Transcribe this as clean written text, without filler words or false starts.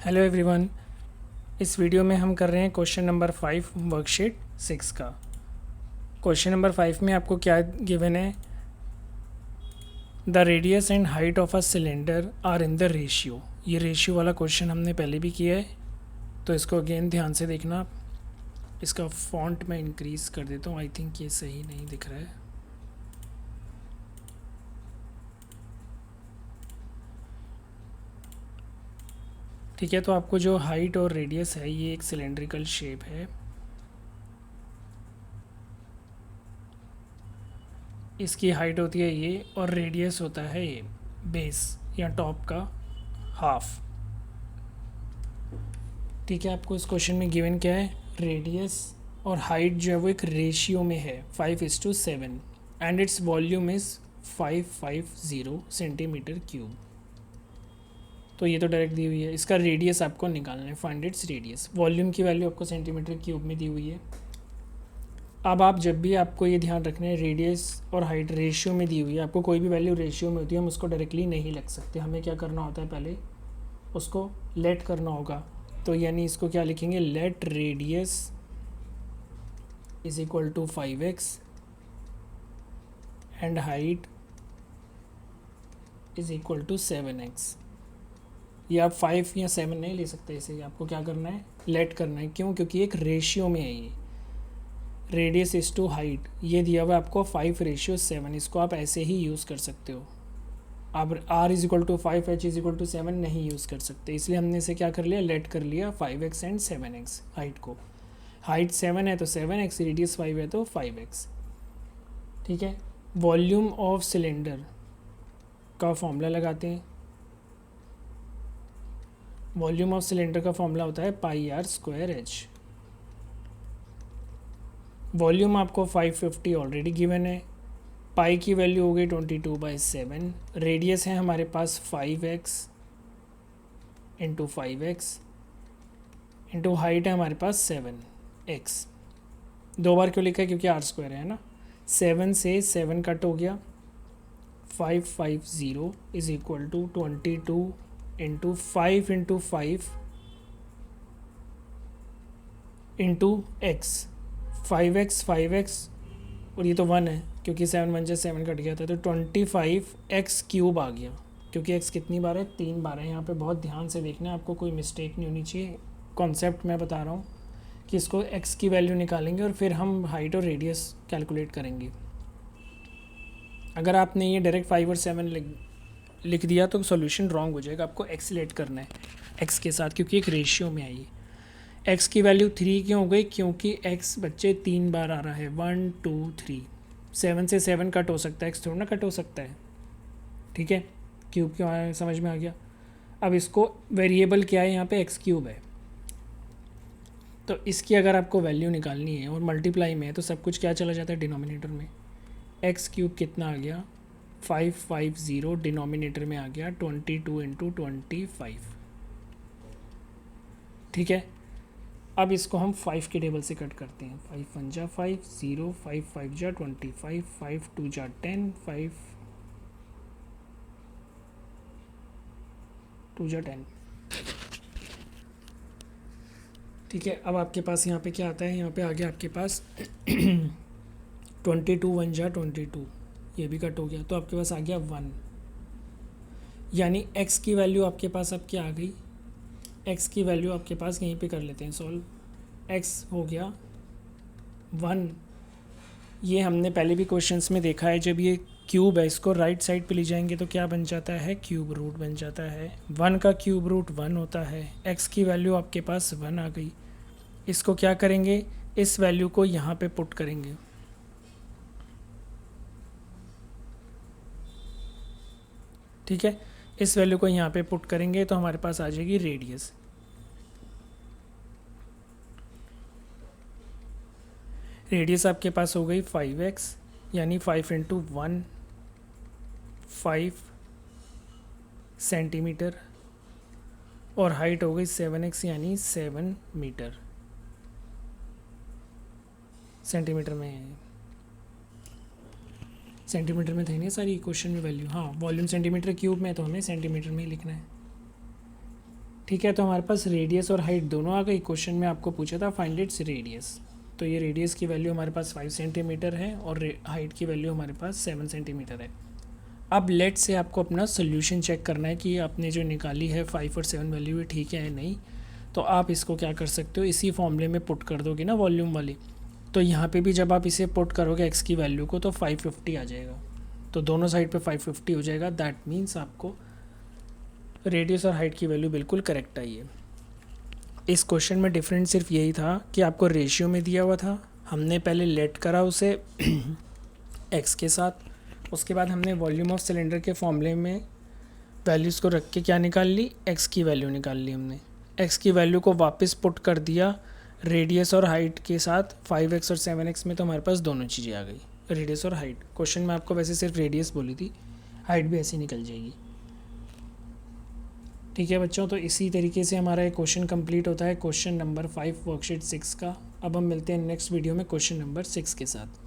Hello everyone. इस video में हम कर रहे हैं क्वेश्चन नंबर 5 वर्कशीट 6 का। क्वेश्चन नंबर 5 में आपको क्या गिवन है? The radius and height of a cylinder are in the ratio. ये रेशियो वाला क्वेश्चन हमने पहले भी किया है, तो इसको अगेन ध्यान से देखना। इसका फॉन्ट मैं इंक्रीज़ कर देता हूँ, आई थिंक ये सही नहीं दिख रहा है। ठीक है, तो आपको जो हाइट और रेडियस है, ये एक सिलेंड्रिकल शेप है। इसकी हाइट होती है ये और रेडियस होता है ये बेस या टॉप का हाफ। ठीक है, आपको इस क्वेश्चन में गिवन क्या है? रेडियस और हाइट जो है वो एक रेशियो में है 5:7 and its volume is 550 centimetre cube. तो ये तो डायरेक्ट दी हुई है। इसका रेडियस आपको निकालना है, फाइंड इट्स रेडियस। वॉल्यूम की वैल्यू आपको सेंटीमीटर क्यूब में दी हुई है। अब आप जब भी आपको ये ध्यान रखना है, रेडियस और हाइट रेशियो में दी हुई है, आपको कोई भी वैल्यू रेशियो में होती है हम उसको डायरेक्टली नहीं लिख सकते। हमें क्या करना होता है, पहले उसको लेट करना होगा। तो यानी इसको क्या लिखेंगे? Let radius is equal to 5x and height is equal to 7x। ये आप 5 या 7 नहीं ले सकते इसे, आपको क्या करना है? लेट करना है। क्यों? क्योंकि एक रेशियो में है ये। रेडियस इज टू हाइट, ये दिया हुआ है आपको 5:7। इसको आप ऐसे ही यूज़ कर सकते हो। आप r is equal to 5, h is equal to 7 नहीं यूज़ कर सकते, इसलिए हमने इसे क्या कर लिया? लेट कर लिया 5x एंड 7x हाइट को। हाइट 7 है तो 7x, रेडियस 5 है तो 5x। ठीक है, वॉल्यूम ऑफ सिलेंडर का फॉर्मूला लगाते हैं। वॉल्यूम ऑफ सिलेंडर का फॉर्मूला होता है πr²h। वॉल्यूम आपको 550 ऑलरेडी गिवन है। पाई की वैल्यू हो गई 22/7। रेडियस है हमारे पास 5x into 5x into height है हमारे पास 7x। दो बार क्यों लिखा है? क्योंकि r² है ना। 7 से 7 कट हो गया, 550 is equal to 22 into 5 into 5 into x। 5x और ये तो 1 है, क्योंकि 7 1 से 7 कट गया था, तो 25x³ आ गया। क्योंकि x कितनी बार है? 3 बार है। यहाँ पे बहुत ध्यान से देखना है, आपको कोई मिस्टेक नहीं होनी चाहिए। कॉन्सेप्ट मैं बता रहा हूँ कि इसको x की वैल्यू निकालेंगे और फिर हम हाइट और रेडियस कैलकुलेट करेंगे। अगर आपने ये डायरेक्ट 5 और 7 लिख दिया तो सोल्यूशन रॉन्ग हो जाएगा। आपको एक्सीलेट करना है x के साथ, क्योंकि एक रेशियो में आई। x की वैल्यू 3 क्यों हो गई? क्योंकि x बच्चे 3 बार आ रहा है, 1 2 3। 7 से 7 कट हो सकता है, x थोड़ा ना कट हो सकता है। ठीक है, क्यूब क्यों आया समझ में आ गया। अब इसको वेरिएबल क्या है यहाँ पे? x³ है। तो इसकी अगर आपको वैल्यू निकालनी है और मल्टीप्लाई में है तो सब कुछ क्या चला जाता है? डिनोमिनेटर में। x³ कितना आ गया? 550। डिनोमिनेटर में आ गया 22 इंटू 25। ठीक है, अब इसको हम 5 के टेबल से कट करते हैं। 5 1 जा 5, 0 5 5 जा 25, 5 2 जा 10, 5 2 जा 10। ठीक है, अब आपके पास यहाँ पे क्या आता है? यहाँ पे आ गया आपके पास 22 1 जा 22, ये भी कट हो गया, तो आपके पास आ गया 1। यानी x की वैल्यू आपके पास अब क्या आ गई? x की वैल्यू आपके पास यहीं पे कर लेते हैं सॉल्व। x हो गया 1। ये हमने पहले भी क्वेश्चंस में देखा है, जब ये क्यूब है इसको राइट साइड पे ले जाएंगे तो क्या बन जाता है? क्यूब रूट बन जाता है। 1 का क्यूब रूट 1 होता है। x की वैल्यू आपके पास 1 आ गई। इसको क्या करेंगे? इस वैल्यू को यहाँ पे पुट करेंगे। ठीक है, इस वैल्यू को यहाँ पे पुट करेंगे तो हमारे पास आ जाएगी रेडियस। रेडियस आपके पास हो गई 5x, यानी 5 इंटू 1 5 सेंटीमीटर, और हाइट हो गई 7x यानी 7 मीटर। सेंटीमीटर में है, सेंटीमीटर में थे नहीं सारी क्वेश्चन में वैल्यू। हाँ, वॉल्यूम सेंटीमीटर क्यूब में, तो हमें सेंटीमीटर में ही लिखना है। ठीक है, तो हमारे पास रेडियस और हाइट दोनों आ गई। क्वेश्चन में आपको पूछा था फाइंड इट्स रेडियस, तो ये रेडियस की वैल्यू हमारे पास 5 सेंटीमीटर है और हाइट की वैल्यू हमारे पास 7 सेंटीमीटर है। अब लेट से आपको अपना सोल्यूशन चेक करना है कि आपने जो निकाली है 5 और 7 वैल्यू भी ठीक है या नहीं। तो आप इसको क्या कर सकते हो, इसी फॉर्मूले में पुट कर दोगे ना वॉल्यूम वाली, तो यहाँ पे भी जब आप इसे पुट करोगे एक्स की वैल्यू को तो 550 आ जाएगा। तो दोनों साइड पे 550 हो जाएगा। दैट मीन्स आपको रेडियस और हाइट की वैल्यू बिल्कुल करेक्ट आई है। इस क्वेश्चन में डिफरेंस सिर्फ यही था कि आपको रेशियो में दिया हुआ था, हमने पहले लेट करा उसे एक्स के साथ, उसके बाद हमने वॉल्यूम ऑफ सिलेंडर के फॉर्मूले में वैल्यूज़ को रख के क्या निकाल ली, एक्स की वैल्यू निकाल ली हमने। एक्स की वैल्यू को वापस पुट कर दिया रेडियस और हाइट के साथ 5x और 7x में, तो हमारे पास दोनों चीज़ें आ गई, रेडियस और हाइट। क्वेश्चन में आपको वैसे सिर्फ रेडियस बोली थी, हाइट भी ऐसी निकल जाएगी। ठीक है बच्चों, तो इसी तरीके से हमारा एक क्वेश्चन कंप्लीट होता है, क्वेश्चन नंबर 5 वर्कशीट 6 का। अब हम मिलते हैं नेक्स्ट वीडियो में क्वेश्चन नंबर 6 के साथ।